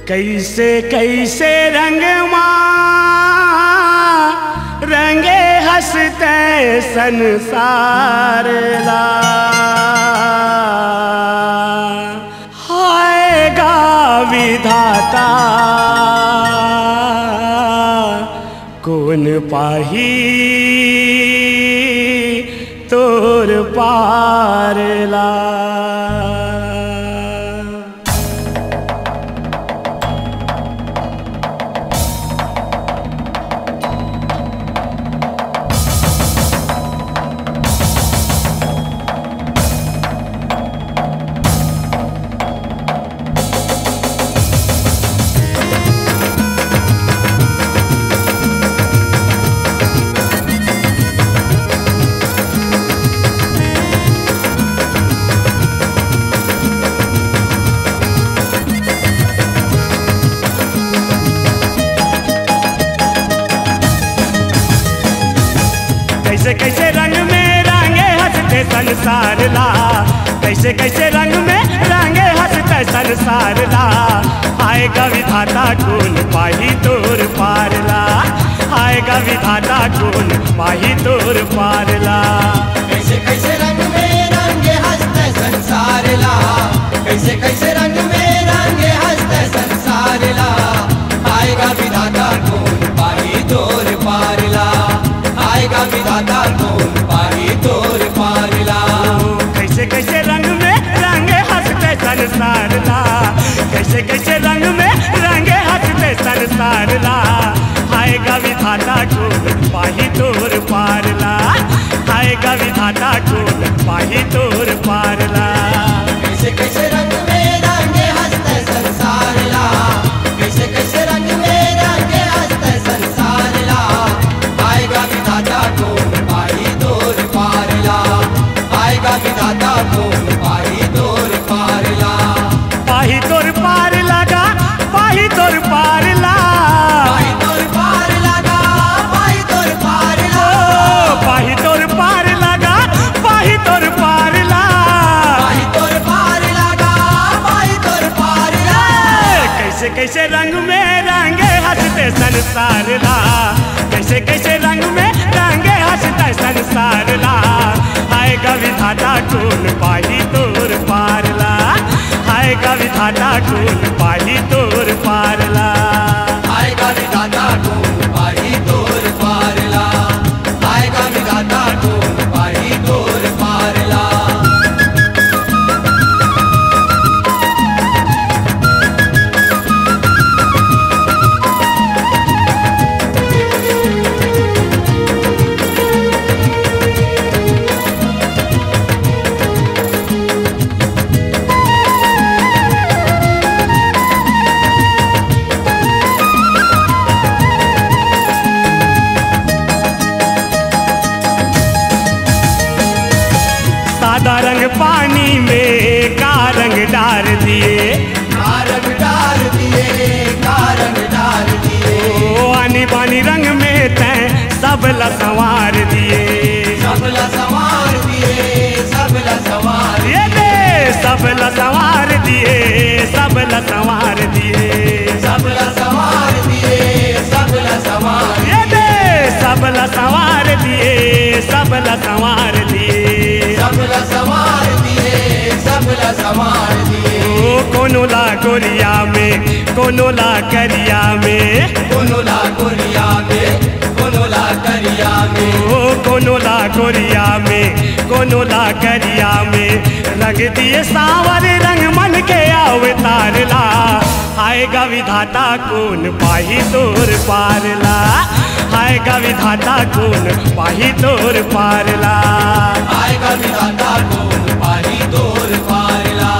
कैसे कैसे रंगमा रंगे हंसते संसार ला, हायगा विधाता कौन पाही तोर पार ला। कैसे कैसे रंग में रंगे हंसते संसार ला, कैसे कैसे रंग में रंगे हंसते संसार ला, आएगा विधाता कौन पाही तोर पार ला, आएगा विधाता कौन पाही तोर पार ला। कैसे कैसे रंग में रंगे हंसते संसार ला, कैसे कैसे रंग में रंगे हंसते संसार ला, आएगा विधाता कौन पाही तोर पार ला, आएगा विधाता कौन पाही तोर पार ला। कैसे कैसे रंग में रंगे हंसते संसार ला, कैसे कैसे रंग में रंगे हंसते संसार ला, आएगा विधाता कौन पाही तोर पार ला, आएगा विधाता कौन पाही तोर पार ला। कैसे कैसे रंग में रंगे हंसते संसार ला, कैसे कैसे रंग में रंगे हंसते संसार ला, आएगा विधाता कौन पाही तोर पार ला, आएगा विधाता कौन पाही तोर पार ला। पाही तोर पार लगा, पाही तोर पार ला, पाही तोर पार लगा, पाही तोर पार ला, पाही तोर पार लगा, पाही तोर पार ला, पाही तोर पार लगा, पाही तोर पार ला। कैसे कैसे रंग में रंगे हंसते संसार ला, कैसे कैसे रंग में रंगे हंसते संसार ला, आएगा विधाता कौन पाही तोर पार ला, आएगा विधाता कौन पाही तोर पार ला। आएगा विधाता कौन पाही तोर पार ला, आएगा विधाता कौन पाही तोर पार ला। सादा रंग पानी में का रंग डाल दिए, का रंग डाल दिए, का रंग डाल दिए, ओ आनी बानी रंग में तैं सबला संवार दिए, सबला संवार दिए, सबला संवार ये दे सबला संवार दिए, सबला संवार दिए, सबला संवार दिए, सबला संवार ये दे सबला संवार दिए, सबला संवार दिए, सबला संवार दिए, सबला संवार दिए। ओ कोनो ला गोरिया में, कोनो ला करिया में, कोनो ला गोरिया में, कोनो ला करिया में, ओ कोनो ला गोरिया में, कोनो ला करिया में, रंग दिए सावर रंग मन के अवतार ला, आएगा विधाता कौन पाही तोर पार ला, आएगा विधाता कौन पाही तोर पार ला। आएगा विधाता कौन पाही तोर पार ला,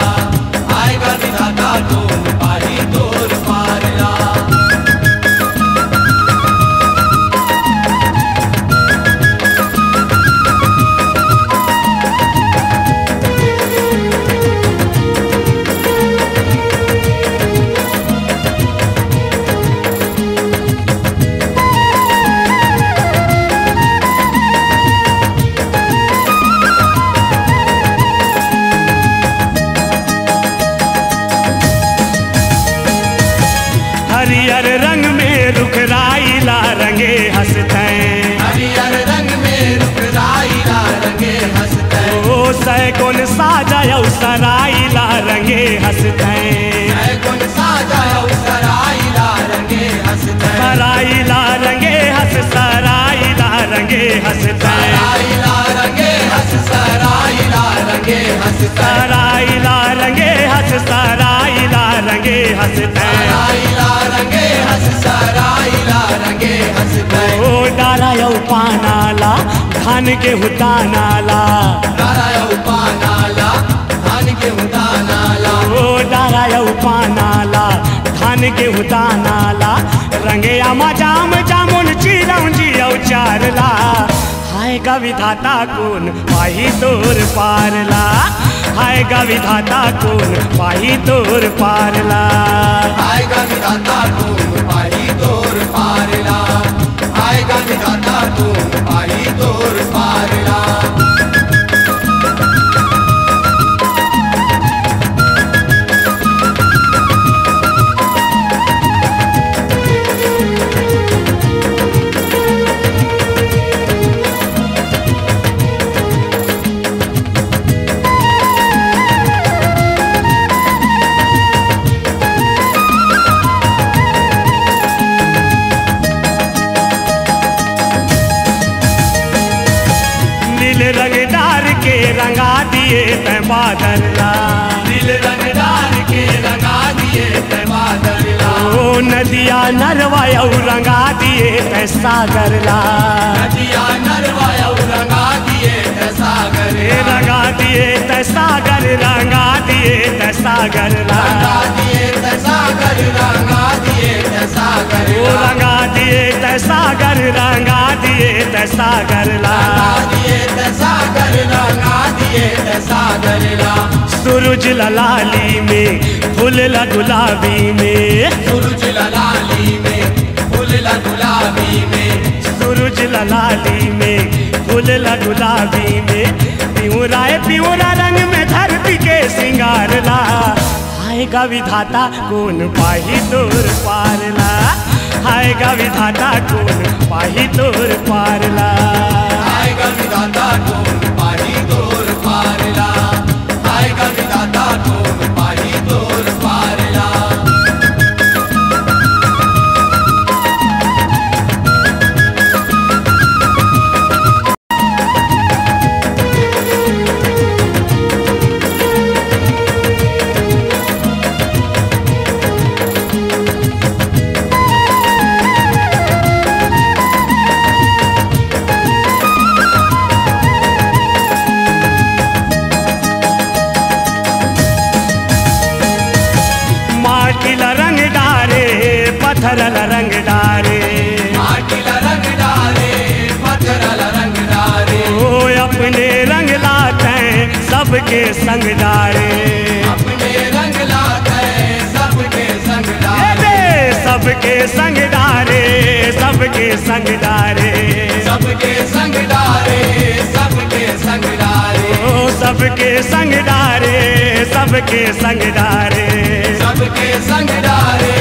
आएगा विधाता कौन पाही तोर पार ला। हरियर रंग में रुखराइला रंगे हंसते, हरियर रंग में रुखराइला रंगे हंसते, ओ सैगुन साजयौ सराइला रंगे हंसते, सैगुन साजयौ सराइला रंगे हंसते, सराइला रंगे हंस सराइला रंगे हंसते, सराइला रंगे हंस सराइला रंगे हंसते, सराइला रंगे हंस सराइला रंगे हंसते, सराइला रंगे हंस सराइला रंगे हंसते, ओ डारायौ पानाला धान के हुतानाला, डारायौ पानाला धान के हुतानाला, ओ डारायौ पानाला धान के हुतानाला रंगे आमा जाम जामुन चिरौं जियौ चारला, हाय गा विधाता कौन पाही तोर पारला, हाय गा विधाता कौन पाही तोर पारला, आएगा विधाता तुम पाही तोर पारला, आएगा विधाता तुम पाही तोर पारला। नील रंगदार के रंगा दिए तै बादला, दिल रंगदार के रंगा दिए तै बादला, ओ नदिया नरवायौ रंगा दिए तै सागरला, नदिया नरवायौ रंगा दिए तै सागर, रंगा दिए तै सागर रंगा दिए तै सागरला, रंगा दिए तै सागर, रंगा दिए तै सागर, ओ रंगा दिए तै सागर रंगा दिए तै सागरला, रंगा दिए तै सागर, रंगा दिए तै सागरला, सूरज ललाली में फूल ला गुलाबी में, सूरज ललाली में फूल ला गुलाबी में, सूरज ललाली में फूल ला गुलाबी में, पिउरा रंग में धरती के सिंगारला, आएगा विधाता कौन पाही तोर पारला, आएगा विधाता कौन पाही तोर पारला, आएगा विधाता तुम पाही तोर पारला, आएगा विधाता तुम पाही तोर पारला। माटिला रंग डारे पत्थर ला रंग डारे, माटी ला रंग डारे पत्थर ला रंग डारे, ओ अपने रंग लाते सबके संग डारे, अपने रंग लाते सबके संग डारे, सबके संग डारे सबके संग डारे, सबके संग डारे सबके संग डारे, ओ सबके संग डारे सबके संग डारे, सबके संग डारे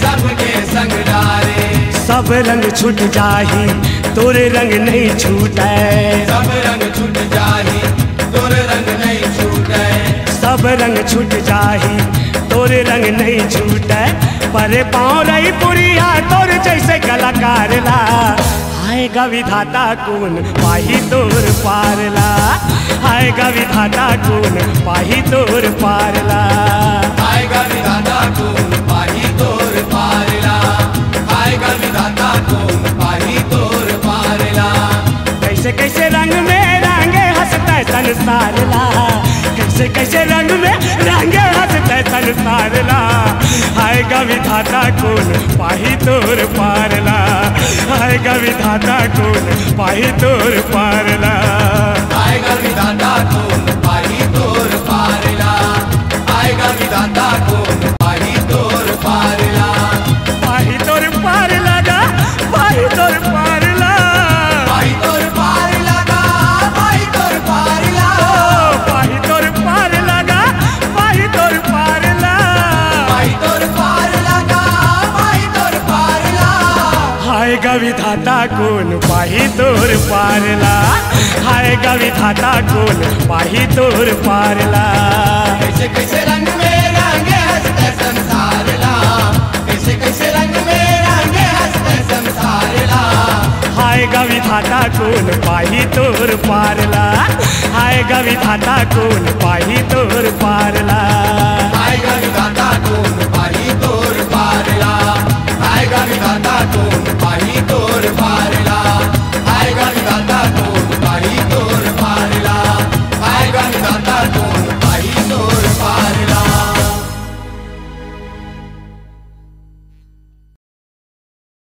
सबके संग डारे, सब रंग छूट जाही तोरे रंग नहीं छूटे, सब रंग छूट जाही तोर रंग नहीं छूटे, सब रंग छूट जाही तोरे रंग नहीं छूटे, परे पाँव रही पुरिया तोर जैसे कलाकार ला, आएगा विधाता कौन पाही तोर पारला, आएगा विधाता कौन पाही तोर पारला, आएगा विधाता तुम पाही तोर पारला, आएगा विधाता तुम पाही तोर पारला। कैसे कैसे रंग में रंगे हंसते संसार ला, कैसे कैसे रंग में रंगे हंसते संसार ला, आएगा विधाता कौन पाही तोर पारला, आएगा विधाता कौन पाही तोर पारला, आएगा विधाता तुम पाही तोर पारला, आएगा विधाता तुम पाही तोर पारला, पाही तोर पारला गा पाही तोर पारला, पाही तोर पारला गा पाही तोर पारला, पाही तोर पारला गा पाही तोर पारला, पाही तोर पारला गा पाही विधाता कौन पाही तोर पारला, हाय गा विधाता कौन पाही तोर पारला। कैसे कैसे रंग में रंगे हंसते संसार ला, कैसे कैसे रंग में रंगे हंसते संसार ला। हाय गा विधाता कौन पाही तोर पारला, हाय गा विधाता कौन पाही तोर पारला।